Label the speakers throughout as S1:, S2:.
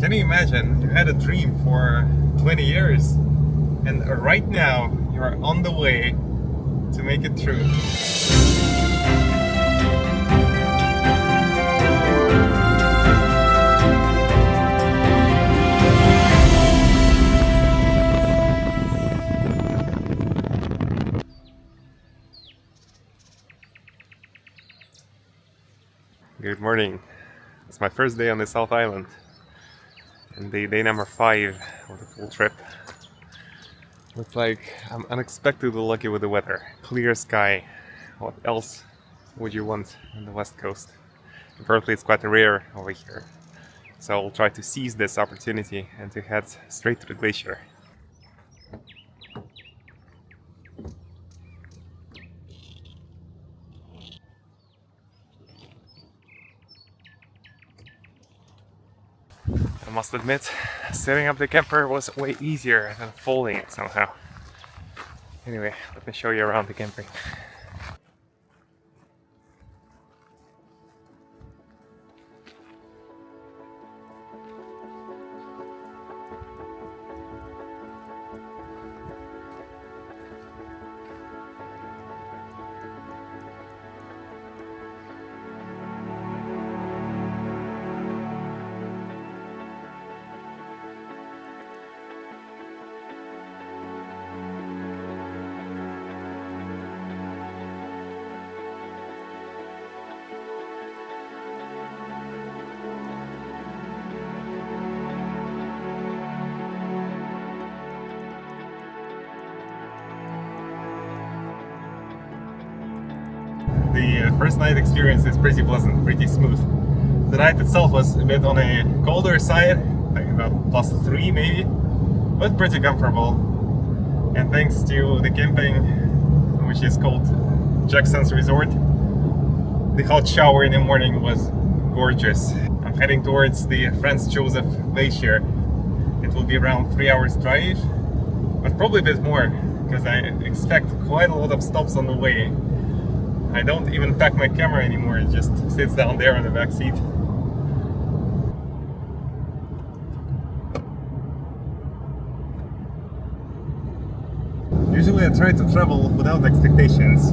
S1: Can you imagine? You had a dream for 20 years and right now you are on the way to make it true. Good morning. It's my first day on the South Island and day number 5 of the full trip. Looks like I'm unexpectedly lucky with the weather. Clear sky. What else would you want on the west coast? Apparently it's quite rare over here. So I'll try to seize this opportunity and to head straight to the glacier. I must admit, setting up the camper was way easier than folding it somehow. Anyway, let me show you around the camping. The first night experience is pretty pleasant, pretty smooth. The night itself was a bit on a colder side, like about +3 maybe, but pretty comfortable. And thanks to the camping, which is called Jackson's Resort, the hot shower in the morning was gorgeous. I'm heading towards the Franz Josef glacier. It will be around 3 hours drive, but probably a bit more, because I expect quite a lot of stops on the way. I don't even pack my camera anymore, it just sits down there in the back seat. Usually I try to travel without expectations,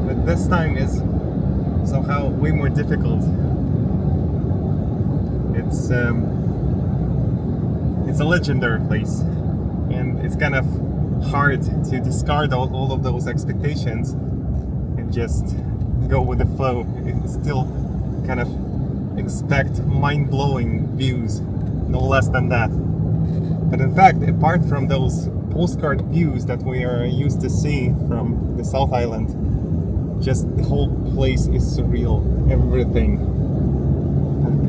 S1: but this time is somehow way more difficult. It's a legendary place, and it's kind of hard to discard all of those expectations and just go with the flow. And still kind of expect mind-blowing views, no less than that. But in fact, apart from those postcard views that we are used to seeing from the South Island, just the whole place is surreal. Everything.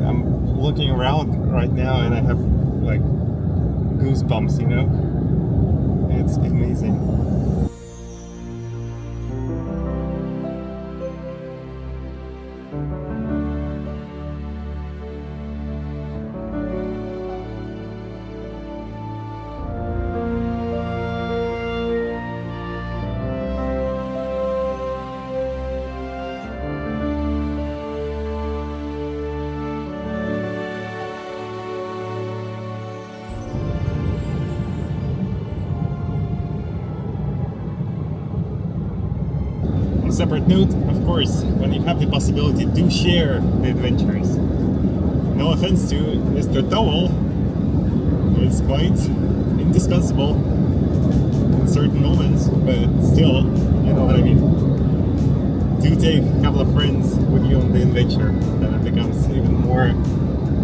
S1: I'm looking around right now and I have like goosebumps, you know? It's amazing. Separate note, of course, when you have the possibility, do share the adventures. No offense to Mr. Towel, it's quite indispensable in certain moments, but still, you know what I mean. Do take a couple of friends with you on the adventure, then it becomes even more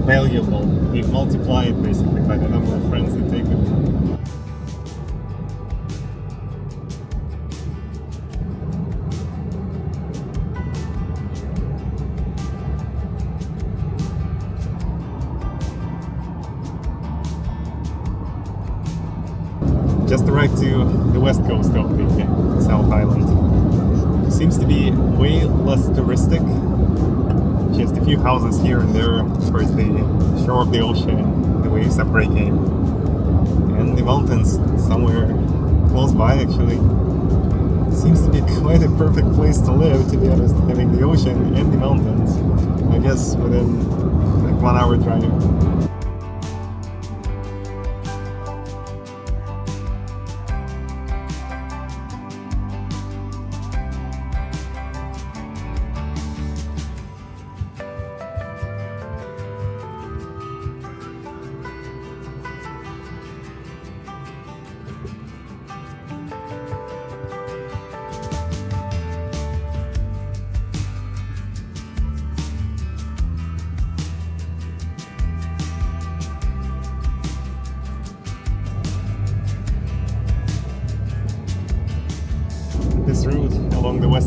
S1: valuable. You multiply it basically by the number of friends you take with you. Just arrived to the west coast of the South Island. It seems to be way less touristic. Just a few houses here and there towards the shore of the ocean, the waves are breaking. And the mountains somewhere close by actually. Seems to be quite a perfect place to live, to be honest, having the ocean and the mountains. I guess within like 1 hour drive.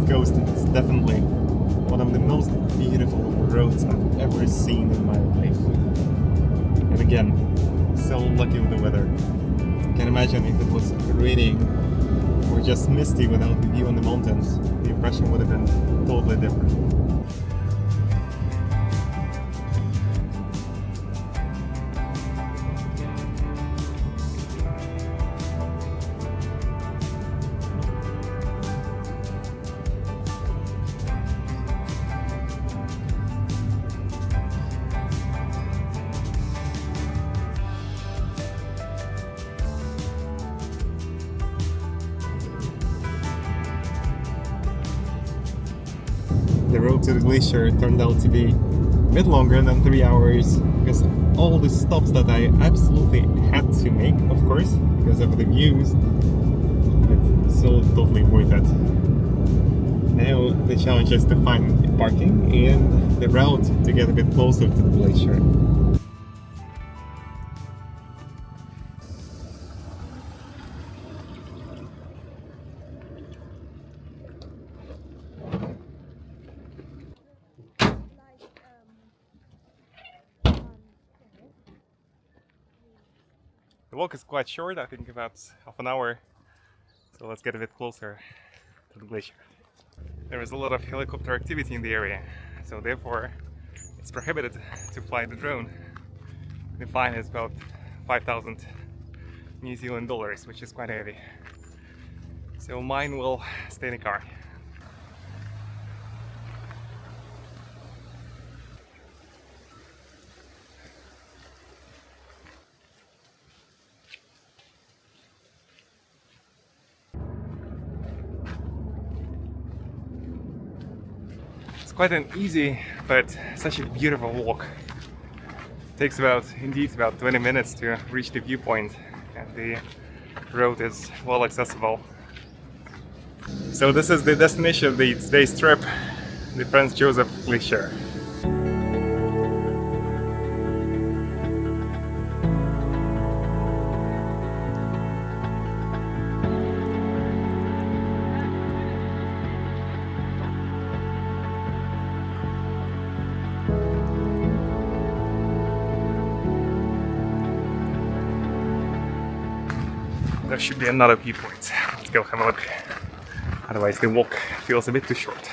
S1: coast is definitely one of the most beautiful roads I've ever seen in my life. And again, so lucky with the weather. Can imagine if it was raining or just misty without the view on the mountains, the impression would have been totally different. The road to the glacier turned out to be a bit longer than 3 hours because of all the stops that I absolutely had to make, of course, because of the views. It's so totally worth it. Now the challenge is to find parking and the route to get a bit closer to the glacier. The walk is quite short, I think about half an hour, so let's get a bit closer to the glacier. There is a lot of helicopter activity in the area, so therefore it's prohibited to fly the drone. The fine is about 5,000 New Zealand dollars, which is quite heavy. So mine will stay in the car. Quite an easy but such a beautiful walk. It takes indeed about 20 minutes to reach the viewpoint, and the road is well accessible. So this is the destination of today's trip, the Franz Josef glacier. There should be another viewpoint. Let's go have a look. Otherwise the walk feels a bit too short.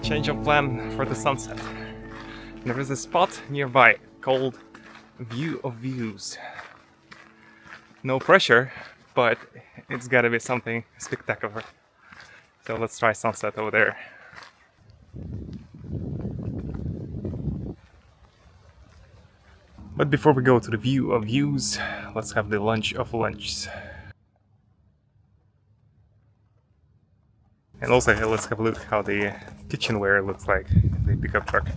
S1: Change of plan for the sunset. There is a spot nearby called View of Views. No pressure, but it's gotta be something spectacular. So let's try sunset over there. But before we go to the View of Views, let's have the lunch of lunches. And also let's have a look how the kitchenware looks like in the pickup truck.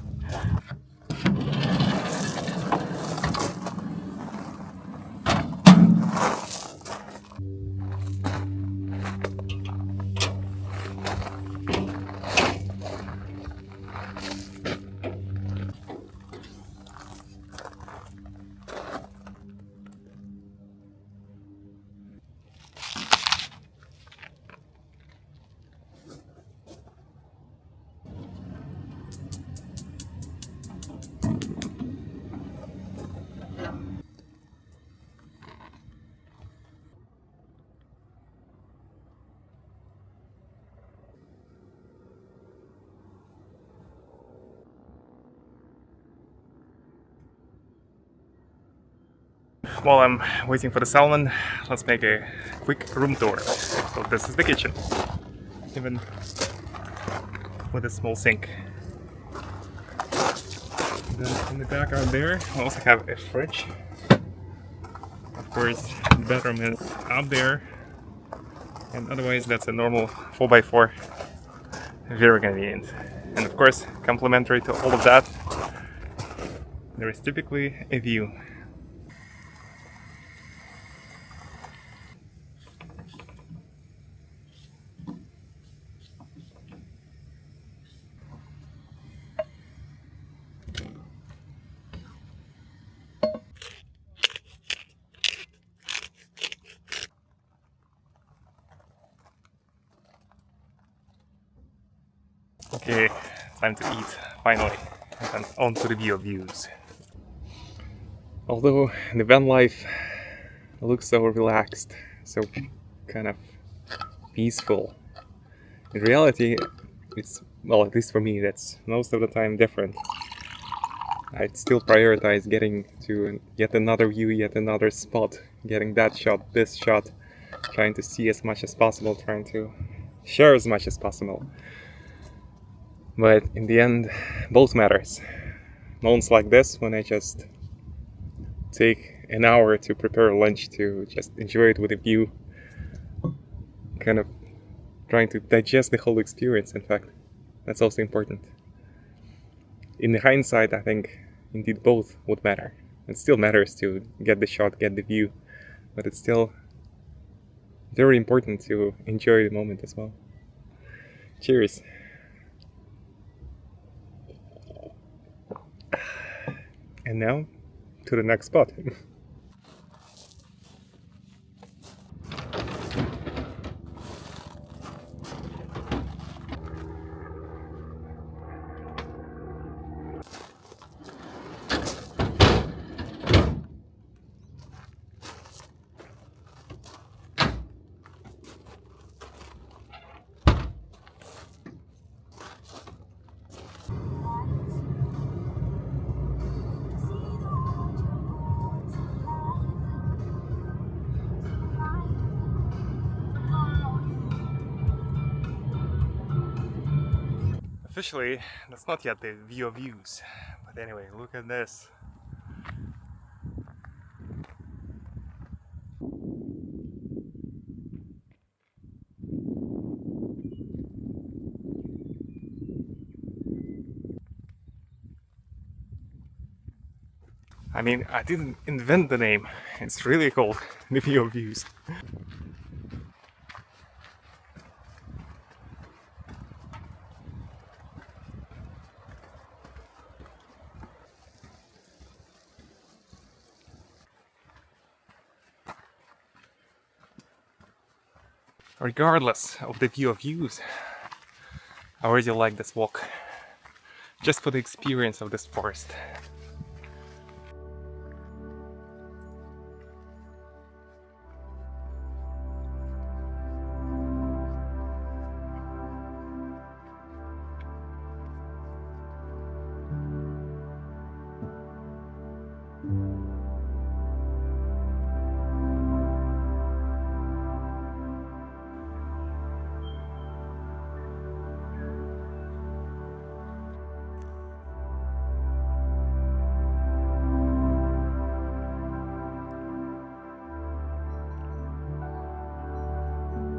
S1: While I'm waiting for the salmon, let's make a quick room tour. So this is the kitchen, even with a small sink. Then in the background there, we also have a fridge. Of course, the bedroom is up there, and otherwise that's a normal 4x4. Very convenient. And of course, complementary to all of that, there is typically a view. Okay, time to eat, finally, and on to the view of views. Although the van life looks so relaxed, so kind of peaceful, in reality it's, well, at least for me, that's most of the time different. I'd still prioritize getting to yet another view, yet another spot, getting that shot, this shot, trying to see as much as possible, trying to share as much as possible. But in the end, both matters. Moments like this, when I just take an hour to prepare lunch, to just enjoy it with a view, kind of trying to digest the whole experience, in fact, that's also important. In hindsight, I think indeed both would matter. It still matters to get the shot, get the view, but it's still very important to enjoy the moment as well. Cheers. And now, to the next spot. Officially, that's not yet the view of views, but anyway, look at this. I mean, I didn't invent the name, it's really called the view of views. Regardless of the view of views, I already like this walk, just for the experience of this forest.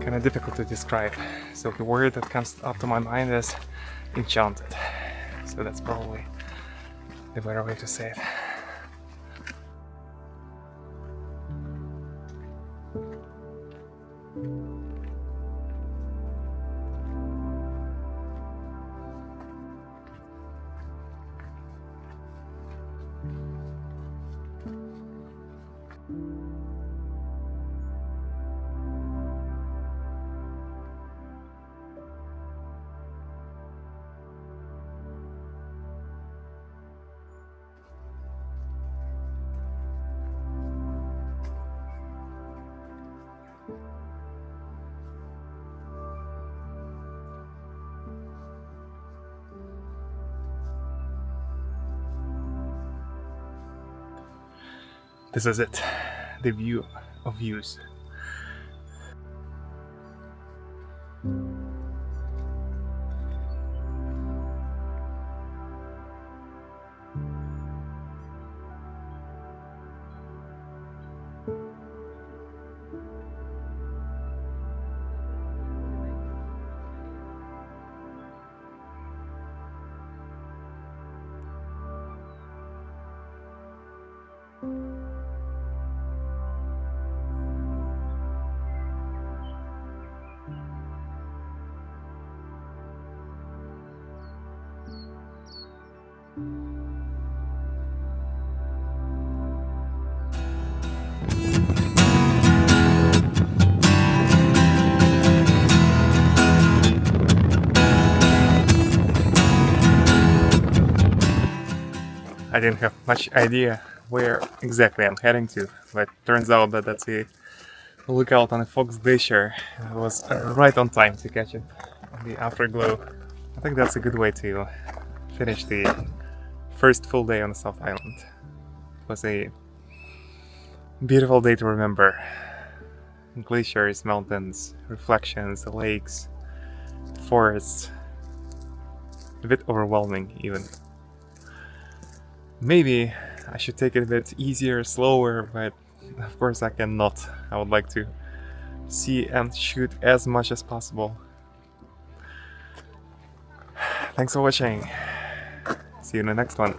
S1: Kind of difficult to describe, so the word that comes up to my mind is enchanted, so that's probably the better way to say it. This is it, the view of views. I didn't have much idea where exactly I'm heading to, but turns out that that's a lookout on a Fox Glacier. I was right on time to catch it on the afterglow. I think that's a good way to finish the first full day on the South Island. It was a beautiful day to remember. Glaciers, mountains, reflections, the lakes, forests. A bit overwhelming even. Maybe I should take it a bit easier, slower, but of course I cannot. I would like to see and shoot as much as possible. Thanks for watching. See you in the next one.